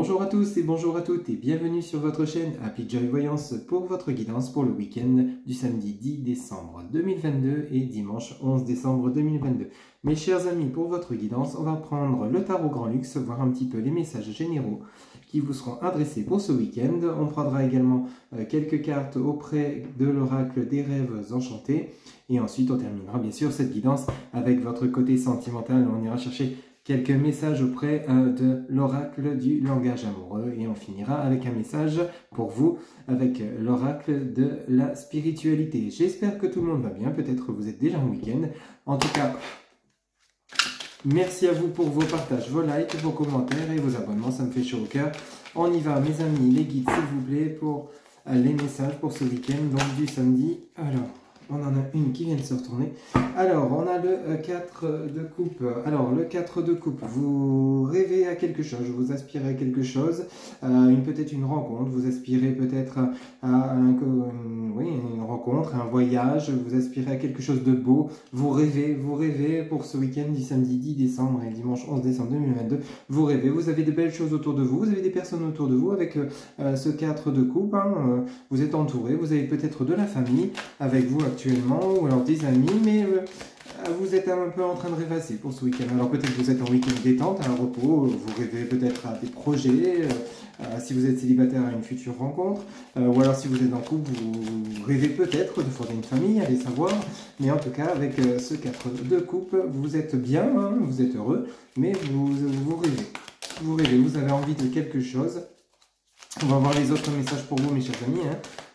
Bonjour à tous et bonjour à toutes et bienvenue sur votre chaîne Happy Joy Voyance pour votre guidance pour le week-end du samedi 10 décembre 2022 et dimanche 11 décembre 2022. Mes chers amis, pour votre guidance, on va prendre le tarot Grand Luxe, voir un petit peu les messages généraux qui vous seront adressés pour ce week-end. On prendra également quelques cartes auprès de l'oracle des rêves enchantés et ensuite on terminera bien sûr cette guidance avec votre côté sentimental. On ira chercher quelques messages auprès de l'oracle du langage amoureux et on finira avec un message pour vous avec l'oracle de la spiritualité. J'espère que tout le monde va bien, peut-être que vous êtes déjà en week-end. En tout cas, merci à vous pour vos partages, vos likes, vos commentaires et vos abonnements, ça me fait chaud au cœur. On y va mes amis, les guides s'il vous plaît pour les messages pour ce week-end, donc du samedi. Alors, on en a une qui vient de se retourner. Alors, on a le 4 de coupe. Alors, le 4 de coupe, vous rêvez à quelque chose, vous aspirez à quelque chose, peut-être une rencontre, vous aspirez peut-être à une rencontre, un voyage, vous aspirez à quelque chose de beau, vous rêvez pour ce week-end du samedi 10 décembre et dimanche 11 décembre 2022, vous rêvez, vous avez de belles choses autour de vous, vous avez des personnes autour de vous avec ce 4 de coupe, vous êtes entouré, vous avez peut-être de la famille avec vous actuellement, ou alors des amis, mais vous êtes un peu en train de rêvasser pour ce week-end. Alors peut-être que vous êtes en week-end détente, à un repos, vous rêvez peut-être à des projets, si vous êtes célibataire à une future rencontre, ou alors si vous êtes en couple, vous rêvez peut-être de fonder une famille, allez savoir, mais en tout cas avec ce 4 de coupe, vous êtes bien, vous êtes heureux, mais vous rêvez. Vous rêvez, vous avez envie de quelque chose. On va voir les autres messages pour vous mes chers amis,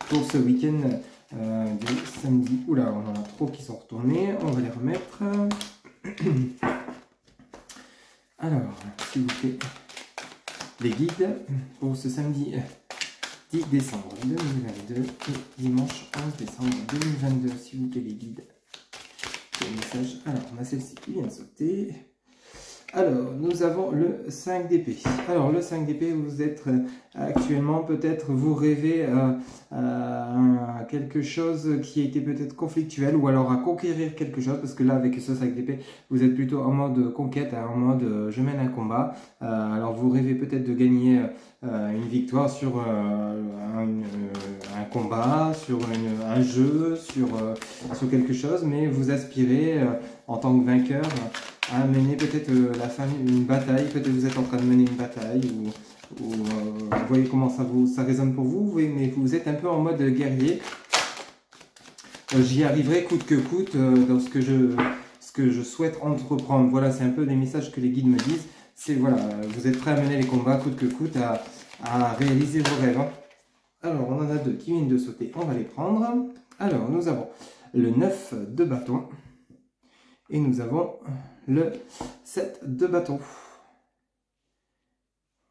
pour ce week-end du samedi. Oula, on en a trop qui sont retournés, on va les remettre. Alors, s'il vous plaît, les guides pour ce samedi 10 décembre 2022 et dimanche 11 décembre 2022, s'il vous plaît les guides. Les messages. Alors, on a celle-ci qui vient de sauter. Alors, nous avons le 5 d'épée. Alors, le 5 d'épée, vous êtes actuellement, peut-être, vous rêvez à quelque chose qui a été peut-être conflictuel ou alors à conquérir quelque chose, parce que là, avec ce 5 d'épée, vous êtes plutôt en mode conquête, en mode je mène un combat. Alors, vous rêvez peut-être de gagner une victoire sur un combat, sur un jeu, sur quelque chose, mais vous aspirez en tant que vainqueur à mener peut-être une bataille, peut-être vous êtes en train de mener une bataille, ou vous voyez comment ça résonne pour vous, mais vous êtes un peu en mode guerrier. J'y arriverai coûte que coûte dans ce que je souhaite entreprendre. Voilà, c'est un peu les messages que les guides me disent. C'est voilà, vous êtes prêt à mener les combats coûte que coûte, à réaliser vos rêves. Alors, on en a deux qui viennent de sauter, on va les prendre. Alors, nous avons le 9 de bâton. Et nous avons le 7 de bâton.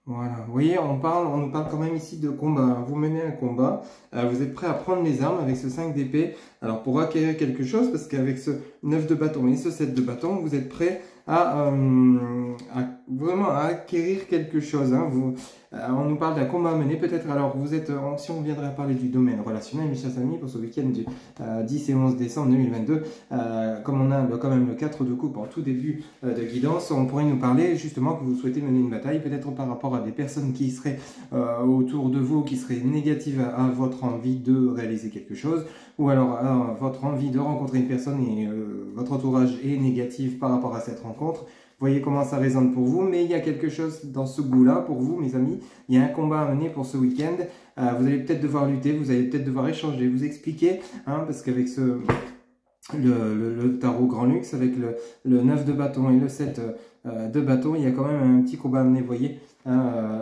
Voilà, vous voyez, on nous parle quand même ici de combat. Vous menez un combat, vous êtes prêt à prendre les armes avec ce 5 d'épée. Alors pour acquérir quelque chose, parce qu'avec ce 9 de bâton et ce 7 de bâton, vous êtes prêt à vraiment à acquérir quelque chose. On nous parle d'un combat à mener, peut-être. Alors vous êtes, si on viendrait à parler du domaine relationnel, mes chers amis, pour ce week-end du 10 et 11 décembre 2022, comme on a quand même le 4 de coupe en tout début de guidance, on pourrait nous parler justement que vous souhaitez mener une bataille, peut-être par rapport à des personnes qui seraient autour de vous, qui seraient négatives à votre envie de réaliser quelque chose, ou alors à votre envie de rencontrer une personne et votre entourage est négatif par rapport à cette rencontre. Voyez comment ça résonne pour vous, mais il y a quelque chose dans ce goût-là pour vous, mes amis. Il y a un combat à mener pour ce week-end. Vous allez peut-être devoir lutter, vous allez peut-être devoir échanger, vous expliquer, parce qu'avec le tarot Grand Luxe, avec le 9 de bâton et le 7 de bâton, il y a quand même un petit combat à mener, vous voyez.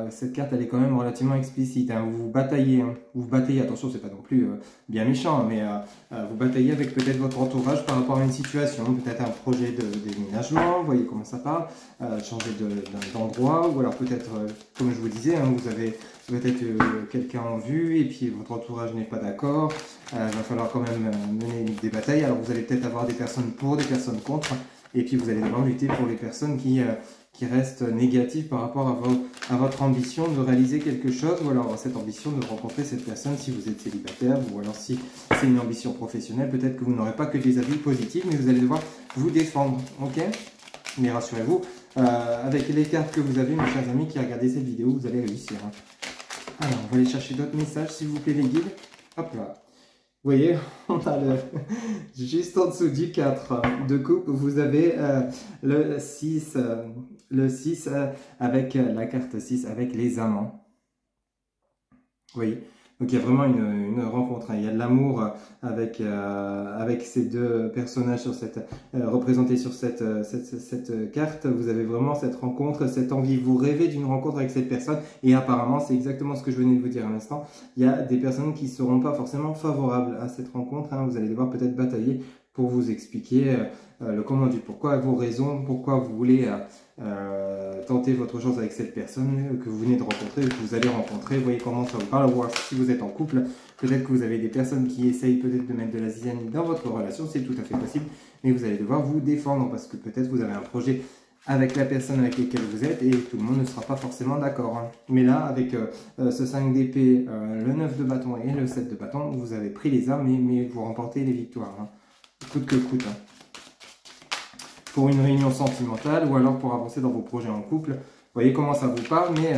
Cette carte, elle est quand même relativement explicite. Vous bataillez, attention, c'est pas non plus bien méchant, mais vous bataillez avec peut-être votre entourage par rapport à une situation, peut-être un projet de déménagement, vous voyez comment ça parle, changer d'endroit, ou alors peut-être, comme je vous disais, vous avez peut-être quelqu'un en vue et puis votre entourage n'est pas d'accord, il va falloir quand même mener des batailles, alors vous allez peut-être avoir des personnes pour, des personnes contre, et puis vous allez devoir lutter pour les personnes qui restent négatives par rapport à votre ambition de réaliser quelque chose, ou alors cette ambition de rencontrer cette personne si vous êtes célibataire, ou alors si c'est une ambition professionnelle, peut-être que vous n'aurez pas que des avis positifs, mais vous allez devoir vous défendre, ok? Mais rassurez-vous, avec les cartes que vous avez, mes chers amis qui regardez cette vidéo, vous allez réussir. Hein. Alors, on va aller chercher d'autres messages, s'il vous plaît, les guides. Hop là. Vous voyez, on a juste en dessous du 4 de coupe, vous avez le 6 avec la carte 6 avec les amants. Vous voyez, donc il y a vraiment une rencontre, hein. Il y a de l'amour avec ces deux personnages sur représentés sur cette carte. Vous avez vraiment cette rencontre, cette envie, vous rêvez d'une rencontre avec cette personne et apparemment c'est exactement ce que je venais de vous dire à l'instant. Il y a des personnes qui ne seront pas forcément favorables à cette rencontre, hein. Vous allez devoir peut-être batailler pour vous expliquer le comment du pourquoi, vos raisons, pourquoi vous voulez tenter votre chance avec cette personne que vous venez de rencontrer, que vous allez rencontrer. Vous voyez comment ça vous parle, voir si vous êtes en couple. Peut-être que vous avez des personnes qui essayent peut-être de mettre de la zizanie dans votre relation, c'est tout à fait possible, mais vous allez devoir vous défendre parce que peut-être vous avez un projet avec la personne avec laquelle vous êtes et tout le monde ne sera pas forcément d'accord. Hein. Mais là, avec ce 5 d'épée, le 9 de bâton et le 7 de bâton, vous avez pris les armes mais vous remportez les victoires. Hein. Coûte que coûte. Hein. Pour une réunion sentimentale ou alors pour avancer dans vos projets en couple. Vous voyez comment ça vous parle, mais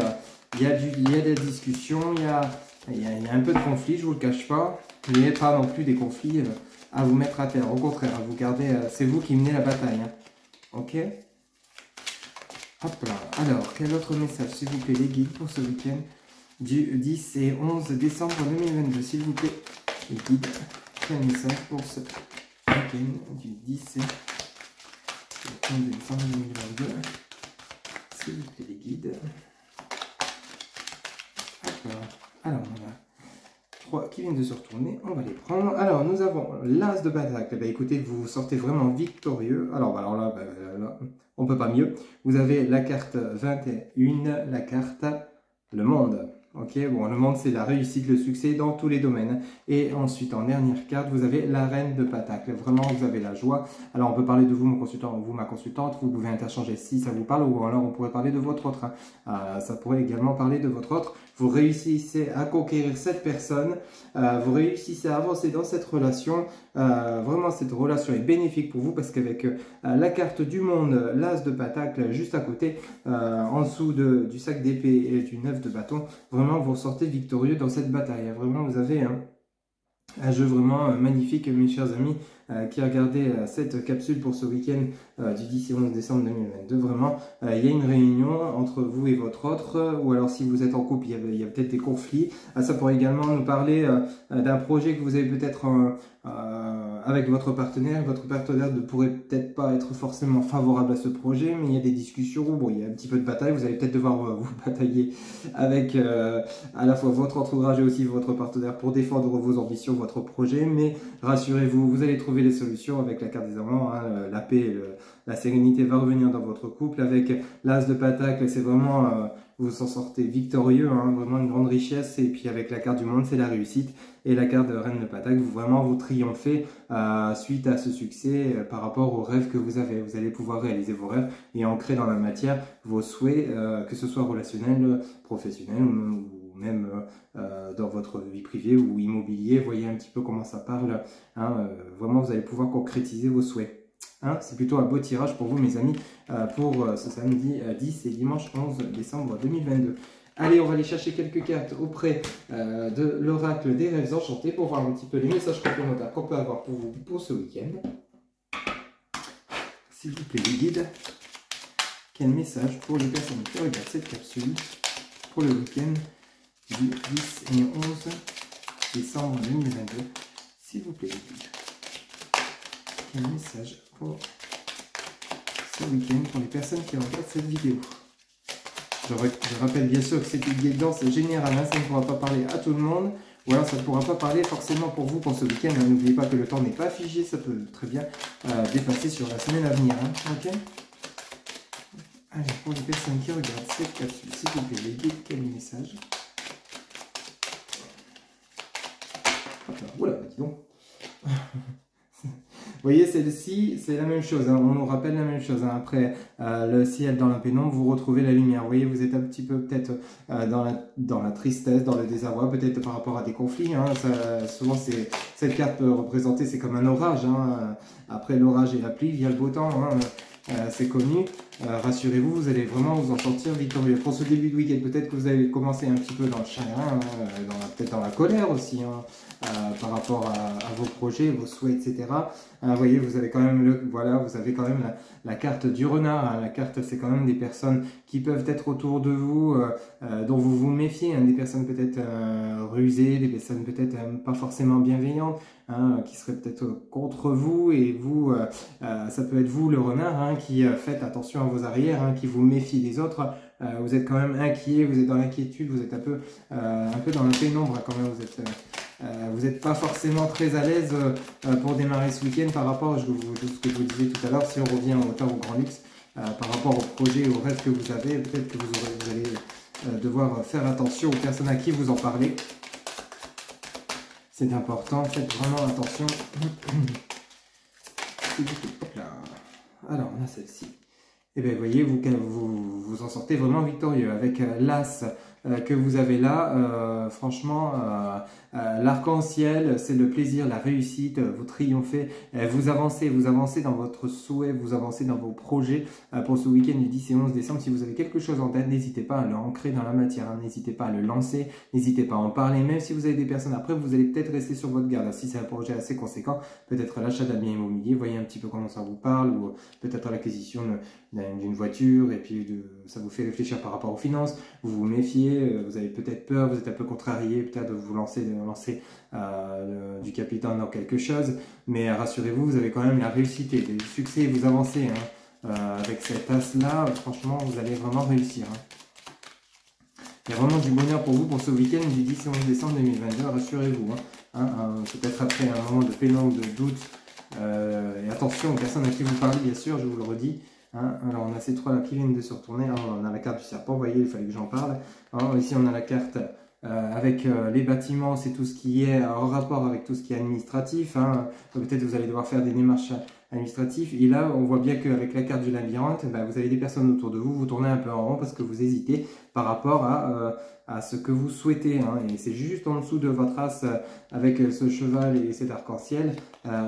il y a des discussions, il y a un peu de conflit, je ne vous le cache pas, mais pas non plus des conflits à vous mettre à terre. Au contraire, à vous garder, c'est vous qui menez la bataille. Hein. Ok? Hop là. Alors, quel autre message, s'il vous plaît, les guides pour ce week-end du 10 et 11 décembre 2022, s'il vous plaît, les guides, quel message pour ce week-end du 10 et 11 décembre 2022, s'il vous plaît, les guides. Hop là. Alors, on a 3 qui viennent de se retourner, on va les prendre. Alors, nous avons l'As de Pentacle. Écoutez, vous sortez vraiment victorieux. Alors là, on ne peut pas mieux. Vous avez la carte 21, la carte Le Monde. Ok, bon, le monde, c'est la réussite, le succès dans tous les domaines. Et ensuite, en dernière carte, vous avez la Reine de Pentacle. Vraiment, vous avez la joie. Alors, on peut parler de vous, mon consultant, ou vous, ma consultante. Vous pouvez interchanger si ça vous parle, ou alors on pourrait parler de votre autre. Ça pourrait également parler de votre autre. Vous réussissez à conquérir cette personne. Vous réussissez à avancer dans cette relation. Vraiment, cette relation est bénéfique pour vous parce qu'avec la carte du monde, l'As de Pentacle juste à côté, en dessous du sac d'épée et du 9 de bâton, vraiment, vous sortez victorieux dans cette bataille. Vraiment, vous avez un jeu vraiment magnifique, mes chers amis, qui regardez cette capsule pour ce week-end du 10 et 11 décembre 2022. Vraiment, il y a une réunion entre vous et votre autre, ou alors si vous êtes en couple, il y a peut-être des conflits. Ça pourrait également nous parler d'un projet que vous avez peut-être avec votre partenaire. Votre partenaire ne pourrait peut-être pas être forcément favorable à ce projet, mais il y a des discussions, bon, il y a un petit peu de bataille. Vous allez peut-être devoir vous batailler avec à la fois votre entourage et aussi votre partenaire pour défendre vos ambitions, votre projet. Mais rassurez-vous, vous allez trouver les solutions avec la carte des amants. Hein, la paix et la sérénité va revenir dans votre couple. Avec l'As de Pentacle, c'est vraiment vous en sortez victorieux, hein, vraiment une grande richesse. Et puis avec la carte du monde, c'est la réussite. Et la carte de Reine de Pentacle, vous triomphez suite à ce succès par rapport aux rêves que vous avez. Vous allez pouvoir réaliser vos rêves et ancrer dans la matière vos souhaits, que ce soit relationnel, professionnel ou même dans votre vie privée ou immobilier. Voyez un petit peu comment ça parle. Hein, vraiment, vous allez pouvoir concrétiser vos souhaits. Hein, c'est plutôt un beau tirage pour vous, mes amis, pour ce samedi 10 et dimanche 11 décembre 2022. Allez, on va aller chercher quelques cartes auprès de l'oracle des rêves enchantés pour voir un petit peu les messages complémentaires qu'on peut avoir pour vous pour ce week-end. S'il vous plaît, les guides, quel message pour les personnes qui regardent cette capsule pour le week-end du 10 et 11 décembre 2022. S'il vous plaît, les guides, quel message pour ce week-end pour les personnes qui regardent cette vidéo. Je rappelle bien sûr que cette guidance générale, hein, ça ne pourra pas parler à tout le monde, ou alors ça ne pourra pas parler forcément pour vous pour ce week-end. Hein. N'oubliez pas que le temps n'est pas figé, ça peut très bien dépasser sur la semaine à venir. Hein. Ok. Allez, pour les personnes qui regardent cette capsule, s'il vous plaît, les guides, quel message. Oula, dis donc. Vous voyez, celle-ci, c'est la même chose, hein. On nous rappelle la même chose. Hein. Après le ciel dans la pénombre, vous retrouvez la lumière. Vous voyez, vous êtes un petit peu peut-être dans la tristesse, dans le désarroi, peut-être par rapport à des conflits. Hein. Souvent, cette carte peut représenter, c'est comme un orage. Hein. Après l'orage et la pluie, vient le beau temps. Hein. C'est connu. rassurez-vous, vous allez vraiment vous en sortir victorieux. Pour ce début de week-end, peut-être que vous allez commencer un petit peu dans le chagrin, hein, peut-être dans la colère aussi, hein, par rapport à vos projets, vos souhaits, etc. Vous voyez, vous avez quand même vous avez quand même la carte du renard. Hein. La carte, c'est quand même des personnes qui peuvent être autour de vous, dont vous vous méfiez, hein, des personnes peut-être rusées, des personnes peut-être pas forcément bienveillantes, hein, qui seraient peut-être contre vous, et vous, ça peut être vous le renard, hein, qui faites attention à vos arrières, hein, qui vous méfie des autres. Vous êtes quand même inquiet, vous êtes dans l'inquiétude, vous êtes un peu dans la pénombre, hein, quand même, vous n'êtes pas forcément très à l'aise pour démarrer ce week-end par rapport à ce que je vous disais tout à l'heure. Si on revient au hauteur, au grand luxe, par rapport au projet, aux rêves que vous avez, peut-être que vous allez devoir faire attention aux personnes à qui vous en parlez. C'est important, faites vraiment attention. Hop là. Alors, on a celle-ci. Et bien, vous voyez, vous en sortez vraiment victorieux avec l'As que vous avez là. Franchement, l'arc-en-ciel, c'est le plaisir, la réussite, vous triomphez, vous avancez dans votre souhait, vous avancez dans vos projets pour ce week-end du 10 et 11 décembre. Si vous avez quelque chose en tête, n'hésitez pas à l'ancrer dans la matière, hein, n'hésitez pas à le lancer, n'hésitez pas à en parler, même si vous avez des personnes après, vous allez peut-être rester sur votre garde. Si c'est un projet assez conséquent, peut-être l'achat d'un bien immobilier, voyez un petit peu comment ça vous parle, ou peut-être l'acquisition d'une voiture, et puis ça vous fait réfléchir par rapport aux finances, vous vous méfiez, vous avez peut-être peur, vous êtes un peu contrarié peut-être de vous lancer du capital dans quelque chose, mais rassurez-vous, vous avez quand même la réussite et le succès, vous avancez, hein, avec cet as-là, franchement, vous allez vraiment réussir. Hein. Il y a vraiment du bonheur pour vous pour ce week-end du 10 et 11 décembre 2022, rassurez-vous. Hein. Peut-être après un moment de pénombre, de doute, et attention aux personnes à qui vous parlez, bien sûr, je vous le redis. Hein. Alors on a ces trois là qui viennent de se retourner. Alors, on a la carte du serpent, vous voyez, il fallait que j'en parle. Alors, ici on a la carte avec les bâtiments, c'est tout ce qui est en rapport avec tout ce qui est administratif. Hein. Peut-être vous allez devoir faire des démarches administratives. Et là on voit bien qu'avec la carte du labyrinthe, vous avez des personnes autour de vous, vous tournez un peu en rond parce que vous hésitez par rapport à ce que vous souhaitez. Hein. Et c'est juste en dessous de votre as avec ce cheval et cet arc-en-ciel,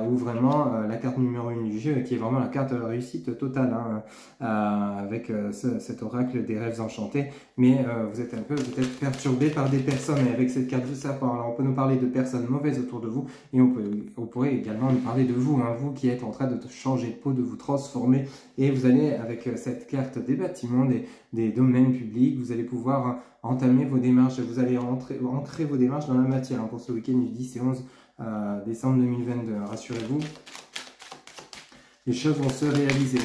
où vraiment la carte numéro 1 du jeu, qui est vraiment la carte réussite totale, hein, avec cet oracle des rêves enchantés. Mais vous êtes un peu peut-être perturbé par des personnes, et avec cette carte du serpent, alors on peut nous parler de personnes mauvaises autour de vous, et on pourrait également nous parler de vous, hein, vous qui êtes en train de changer de peau, de vous transformer, et vous allez, avec cette carte des bâtiments, des domaines publics, vous allez pouvoir entamer vos démarches, vous allez ancrer vos démarches dans la matière, hein, pour ce week-end du 10 et 11 décembre 2022. Rassurez-vous, les choses vont se réaliser,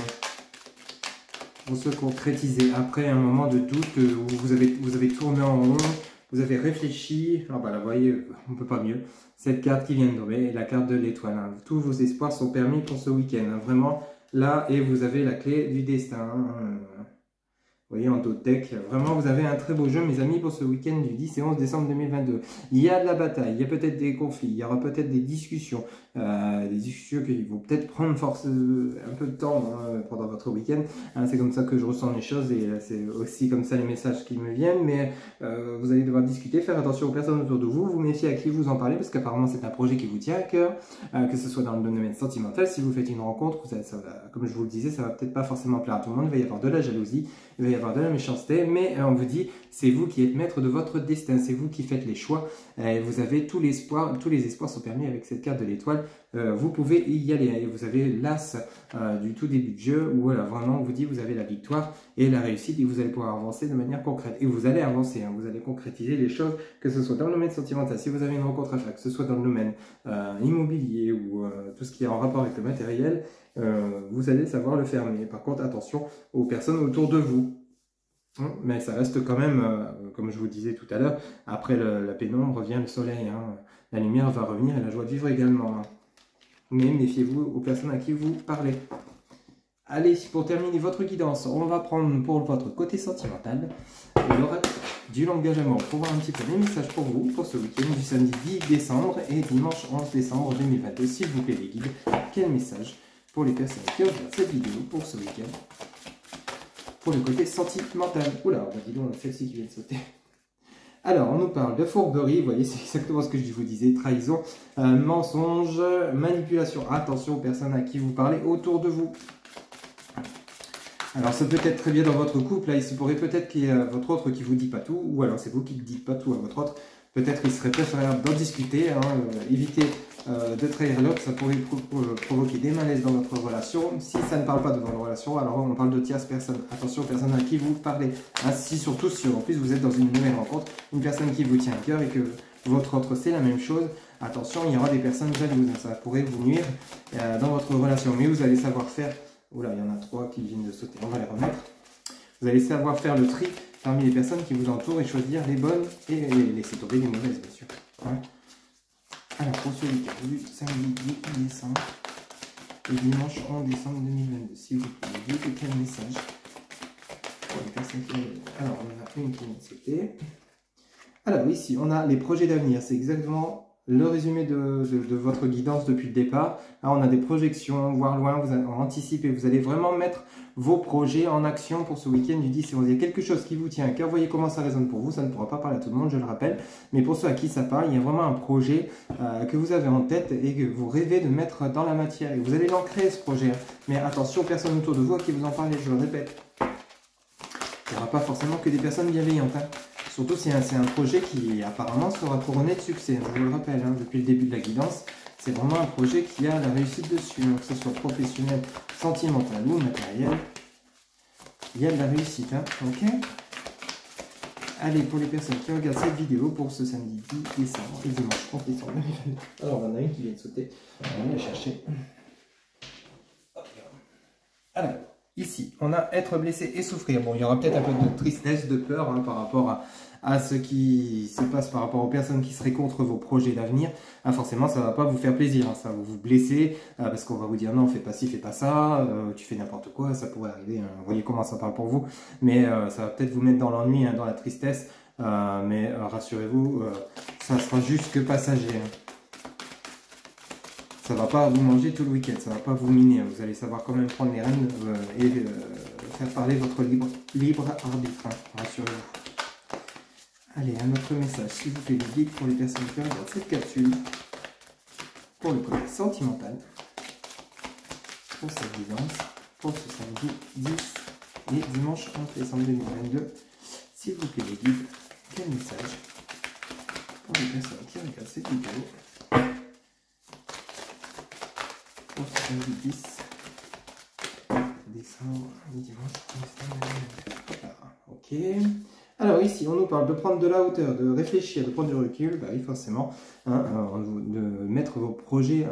vont se concrétiser après un moment de doute où vous avez tourné en rond, vous avez réfléchi. Ah bah là, vous voyez, on ne peut pas mieux. Cette carte qui vient de tomber est la carte de l'étoile. Hein. Tous vos espoirs sont permis pour ce week-end, hein, vraiment là, et vous avez la clé du destin. Hein. Vous voyez, en taux de deck, vraiment, vous avez un très beau jeu, mes amis, pour ce week-end du 10 et 11 décembre 2022. Il y a de la bataille, il y a peut-être des conflits, il y aura peut-être des discussions qui vont peut-être prendre un peu de temps, hein, pendant votre week-end. Hein, c'est comme ça que je ressens les choses, et c'est aussi comme ça les messages qui me viennent. Mais vous allez devoir discuter, faire attention aux personnes autour de vous, vous méfier à qui vous en parlez, parce qu'apparemment c'est un projet qui vous tient à cœur, que ce soit dans le domaine sentimental. Si vous faites une rencontre, comme je vous le disais, ça va peut-être pas forcément plaire à tout le monde, il va y avoir de la jalousie, il va y avoir de la méchanceté, mais on vous dit, c'est vous qui êtes maître de votre destin, c'est vous qui faites les choix, vous avez tout l'espoir, tous les espoirs sont permis avec cette carte de l'étoile, vous pouvez y aller, et vous avez l'as du tout début de jeu, où voilà, vraiment on vous dit, vous avez la victoire et la réussite, et vous allez pouvoir avancer de manière concrète, et vous allez avancer, hein, vous allez concrétiser les choses, que ce soit dans le domaine sentimental, si vous avez une rencontre à faire, que ce soit dans le domaine immobilier, ou tout ce qui est en rapport avec le matériel, vous allez savoir le faire. Mais par contre, attention aux personnes autour de vous. Mais ça reste quand même, comme je vous disais tout à l'heure, après la pénombre vient le soleil. Hein. La lumière va revenir et la joie de vivre également. Hein. Mais méfiez-vous aux personnes à qui vous parlez. Allez, pour terminer votre guidance, on va prendre pour votre côté sentimental l'oracle du langage amour, pour voir un petit peu les messages pour vous, pour ce week-end du samedi 10 décembre et dimanche 11 décembre 2022. S'il vous plaît les guides, quel message pour les personnes qui regardent cette vidéo pour ce week-end, pour le côté sentimental? Oula, bah dis donc, celle-ci qui vient de sauter. Alors, on nous parle de fourberie, vous voyez, c'est exactement ce que je vous disais, trahison, mensonge, manipulation. Attention aux personnes à qui vous parlez autour de vous. Alors ça peut être très bien dans votre couple, là il se pourrait peut-être qu'il y ait votre autre qui vous dit pas tout, ou alors c'est vous qui ne dites pas tout à votre autre. Peut-être qu'il serait préférable d'en discuter, hein, éviter de trahir l'autre, ça pourrait provoquer des malaises dans votre relation. Si ça ne parle pas de votre relation, alors on parle de tierces personnes. Attention aux personnes à qui vous parlez. Hein, surtout si en plus vous êtes dans une nouvelle rencontre, une personne qui vous tient à cœur et que votre autre c'est la même chose, attention, il y aura des personnes jalouses, ça pourrait vous nuire dans votre relation. Mais vous allez savoir faire, oula, il y en a 3 qui viennent de sauter, on va les remettre. Vous allez savoir faire le tri parmi les personnes qui vous entourent et choisir les bonnes et laisser tomber les mauvaises, bien sûr. Ouais. Alors, pour celui qui a voulu samedi 10 décembre et dimanche 11 décembre 2022, si vous pouvez dire quel message pour les personnes qui ont... Alors, on en a une qui vient de sauter. Alors, ici, on a les projets d'avenir. C'est exactement le résumé de votre guidance depuis le départ. Là, on a des projections, voir loin, vous allez anticiper, vous allez vraiment mettre vos projets en action pour ce week-end du 10 et 11. Il y a quelque chose qui vous tient à cœur, voyez comment ça résonne pour vous, ça ne pourra pas parler à tout le monde, je le rappelle, mais pour ceux à qui ça parle, il y a vraiment un projet que vous avez en tête et que vous rêvez de mettre dans la matière. Et vous allez l'ancrer ce projet, mais attention, personne autour de vous à qui vous en parlez, je le répète. Il n'y aura pas forcément que des personnes bienveillantes, hein. Surtout si c'est un projet qui apparemment sera couronné de succès, je vous le rappelle, hein, depuis le début de la guidance. C'est vraiment un projet qui a la réussite dessus, donc que ce soit professionnel, sentimental ou matériel. Il y a de la réussite, hein, ok? Allez, pour les personnes qui regardent cette vidéo pour ce samedi 10 décembre et dimanche 11 décembre 2022. Alors, on en a une qui vient de sauter, on va la chercher. Alors, ici, on a être blessé et souffrir. Bon, il y aura peut-être un peu de tristesse, de peur hein, par rapport à ce qui se passe par rapport aux personnes qui seraient contre vos projets d'avenir. Ah, forcément, ça ne va pas vous faire plaisir, hein, ça va vous blesser, parce qu'on va vous dire non, fais pas ci, fais pas ça, tu fais n'importe quoi, ça pourrait arriver. Hein, vous voyez comment ça parle pour vous, mais ça va peut-être vous mettre dans l'ennui, hein, dans la tristesse, mais rassurez-vous, ça sera juste que passager. Hein. Ça ne va pas vous manger tout le week-end, ça ne va pas vous miner. Vous allez savoir quand même prendre les rênes et faire parler votre libre arbitre. Hein, rassurez-vous. Allez, un autre message, s'il vous plaît, le guide pour les personnes qui regardent cette capsule. Pour le côté sentimental. Pour cette guidance. Pour ce samedi 10 et dimanche 11 décembre 2022. S'il vous plaît, les guides, quel message pour les personnes qui regardent cette vidéo. Pour ce samedi 10 décembre, dimanche, ok. Alors ici, on nous parle de prendre de la hauteur, de réfléchir, de prendre du recul. Bah oui, forcément, hein, de mettre vos projets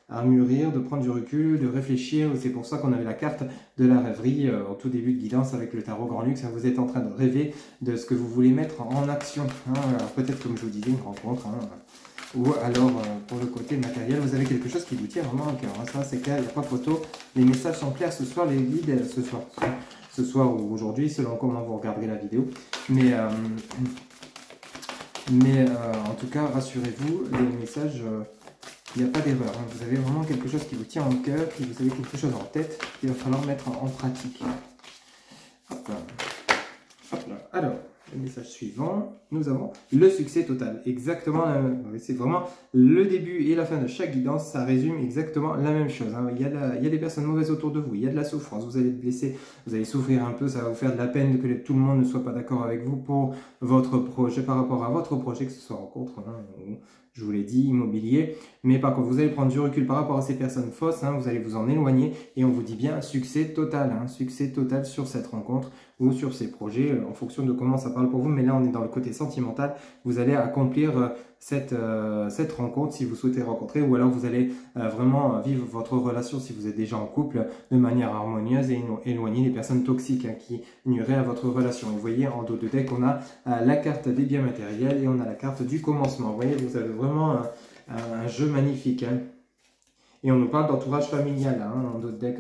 à mûrir, de prendre du recul, de réfléchir. C'est pour ça qu'on avait la carte de la rêverie au tout début de guidance avec le tarot Grand Luxe. Hein, vous êtes en train de rêver de ce que vous voulez mettre en action. Hein, peut-être, comme je vous disais, une rencontre. Hein, ou alors, pour le côté matériel, vous avez quelque chose qui vous tient vraiment à cœur. Hein. Ça, c'est clair, il n'y a pas photo. Les messages sont clairs ce soir, les guides, ce soir ou aujourd'hui, selon comment vous regarderez la vidéo. Mais en tout cas, rassurez-vous, les messages, il n'y a pas d'erreur. Hein. Vous avez vraiment quelque chose qui vous tient en cœur, vous avez quelque chose en tête qu'il va falloir mettre en pratique. Hop là. Hop là. Alors, le message suivant, nous avons le succès total. Exactement, c'est vraiment le début et la fin de chaque guidance, ça résume exactement la même chose. Hein. Il y a des personnes mauvaises autour de vous, il y a de la souffrance, vous allez être blessé, vous allez souffrir un peu, ça va vous faire de la peine que tout le monde ne soit pas d'accord avec vous pour votre projet, par rapport à votre projet, que ce soit rencontre, hein, ou, je vous l'ai dit, immobilier. Mais par contre, vous allez prendre du recul par rapport à ces personnes fausses, hein, vous allez vous en éloigner et on vous dit bien succès total, hein, succès total sur cette rencontre ou sur ces projets en fonction de comment ça parle pour vous. Mais là, on est dans le côté sentimental. Vous allez accomplir cette rencontre si vous souhaitez rencontrer ou alors vous allez vraiment vivre votre relation si vous êtes déjà en couple de manière harmonieuse et éloigner les personnes toxiques hein, qui nuiraient à votre relation. Et vous voyez, en dos de deck, on a la carte des biens matériels et on a la carte du commencement. Vous voyez, vous avez vraiment un jeu magnifique. Hein. Et on nous parle d'entourage familial hein, en dos de deck.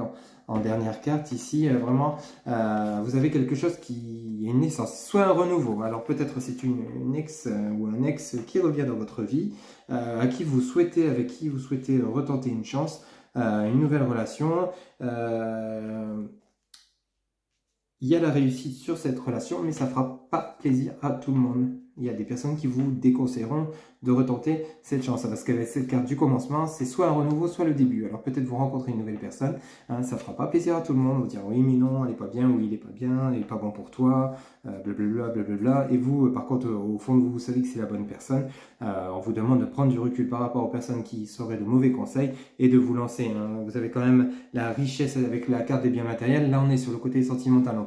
En dernière carte ici, vraiment, vous avez quelque chose qui est une naissance, soit un renouveau. Alors peut-être c'est une ex ou un ex qui revient dans votre vie, avec qui vous souhaitez retenter une chance, une nouvelle relation. Il y a la réussite sur cette relation, mais ça ne fera pas plaisir à tout le monde. il y a des personnes qui vous déconseilleront de retenter cette chance. Parce qu'avec cette carte du commencement, c'est soit un renouveau, soit le début. Alors peut-être vous rencontrez une nouvelle personne, hein, ça ne fera pas plaisir à tout le monde, vous dire oui mais non, elle n'est pas bien, oui il n'est pas bien, il n'est pas bon pour toi, blablabla, blablabla. Et vous, par contre, au fond de vous, vous savez que c'est la bonne personne. On vous demande de prendre du recul par rapport aux personnes qui seraient de mauvais conseils et de vous lancer. Hein. Vous avez quand même la richesse avec la carte des biens matériels. Là, on est sur le côté sentimental. On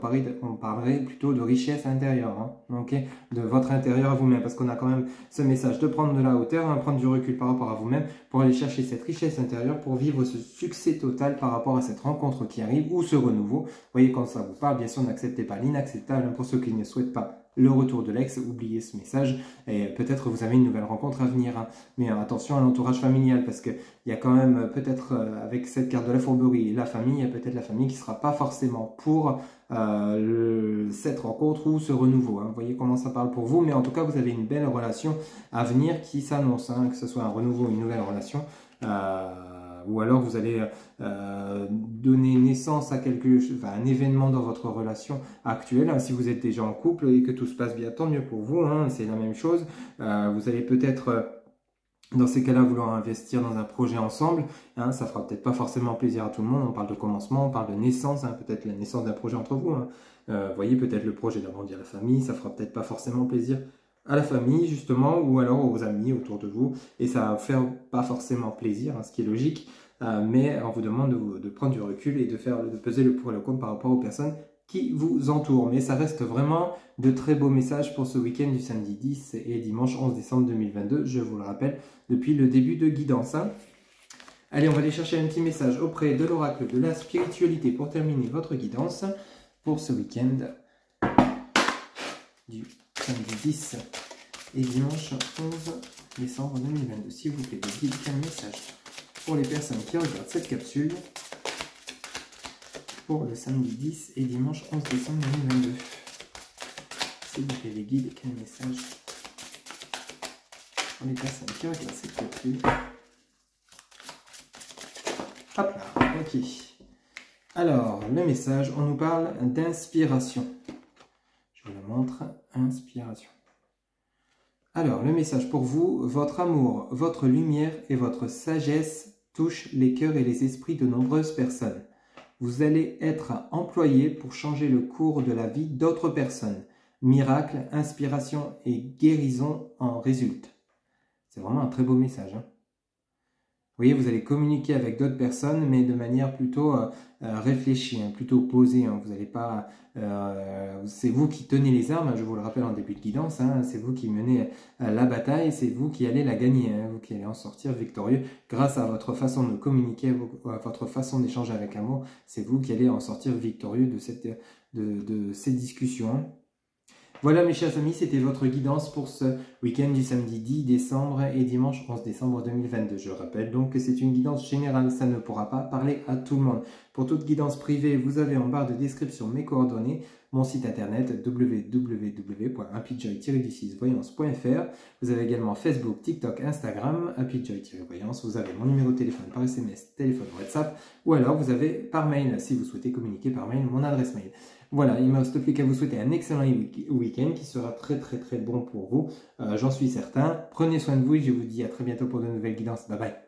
parlerait plutôt de richesse intérieure, hein, okay, de votre intérieur à vous-même, parce qu'on a quand même ce message de prendre de la hauteur, hein, prendre du recul par rapport à vous-même pour aller chercher cette richesse intérieure, pour vivre ce succès total par rapport à cette rencontre qui arrive ou ce renouveau. Vous voyez, quand ça vous parle, bien sûr, n'acceptez pas l'inacceptable. Pour ceux qui ne souhaitent pas le retour de l'ex, oubliez ce message et peut-être vous avez une nouvelle rencontre à venir. Hein. Mais attention à l'entourage familial, parce qu'il y a quand même peut-être avec cette carte de la fourberie et la famille, il y a peut-être la famille qui ne sera pas forcément pour cette rencontre ou ce renouveau. Hein. Vous voyez comment ça parle pour vous, mais en tout cas vous avez une belle relation à venir qui s'annonce, hein, que ce soit un renouveau ou une nouvelle relation. Ou alors vous allez donner naissance à un événement dans votre relation actuelle. Hein, si vous êtes déjà en couple et que tout se passe bien, tant mieux pour vous, hein, c'est la même chose. Vous allez peut-être, dans ces cas-là, vouloir investir dans un projet ensemble. Hein, ça fera peut-être pas forcément plaisir à tout le monde. On parle de commencement, on parle de naissance, hein, peut-être la naissance d'un projet entre vous. Hein. Vous voyez, peut-être le projet d'agrandir la famille, ça fera peut-être pas forcément plaisir à la famille justement, ou alors aux amis autour de vous, et ça va faire pas forcément plaisir, hein, ce qui est logique, mais on vous demande de prendre du recul et de peser le pour et le contre par rapport aux personnes qui vous entourent. Mais ça reste vraiment de très beaux messages pour ce week-end du samedi 10 et dimanche 11 décembre 2022, je vous le rappelle, depuis le début de guidance. Hein. Allez, on va aller chercher un petit message auprès de l'oracle de la spiritualité pour terminer votre guidance pour ce week-end du samedi 10 et dimanche 11 décembre 2022. S'il vous plaît, guide quel message pour les personnes qui regardent cette capsule pour le samedi 10 et dimanche 11 décembre 2022. S'il vous plaît, les guides, quel message pour les personnes qui regardent cette capsule. Hop là, ok. Alors, le message, on nous parle d'inspiration. Je vous le montre, inspiration. Alors, le message pour vous, votre amour, votre lumière et votre sagesse touchent les cœurs et les esprits de nombreuses personnes. Vous allez être employé pour changer le cours de la vie d'autres personnes. Miracle, inspiration et guérison en résultent. C'est vraiment un très beau message. Hein. Vous voyez, vous allez communiquer avec d'autres personnes, mais de manière plutôt réfléchie, hein, plutôt posée. Hein. Vous n'allez pas, c'est vous qui tenez les armes, hein, je vous le rappelle en début de guidance, hein, c'est vous qui menez la bataille, c'est vous qui allez la gagner, hein, vous qui allez en sortir victorieux grâce à votre façon de communiquer, à votre façon d'échanger avec l'amour. C'est vous qui allez en sortir victorieux de ces discussions. Hein. Voilà mes chers amis, c'était votre guidance pour ce week-end du samedi 10 décembre et dimanche 11 décembre 2022. Je rappelle donc que c'est une guidance générale, ça ne pourra pas parler à tout le monde. Pour toute guidance privée, vous avez en barre de description mes coordonnées, mon site internet www.happyjoy-voyance.fr. Vous avez également Facebook, TikTok, Instagram, happyjoy-voyance. Vous avez mon numéro de téléphone par SMS, téléphone WhatsApp, ou alors vous avez par mail, si vous souhaitez communiquer par mail, mon adresse mail. Voilà, il ne me reste plus qu'à vous souhaiter un excellent week-end qui sera très très très bon pour vous, j'en suis certain. Prenez soin de vous et je vous dis à très bientôt pour de nouvelles guidances. Bye bye.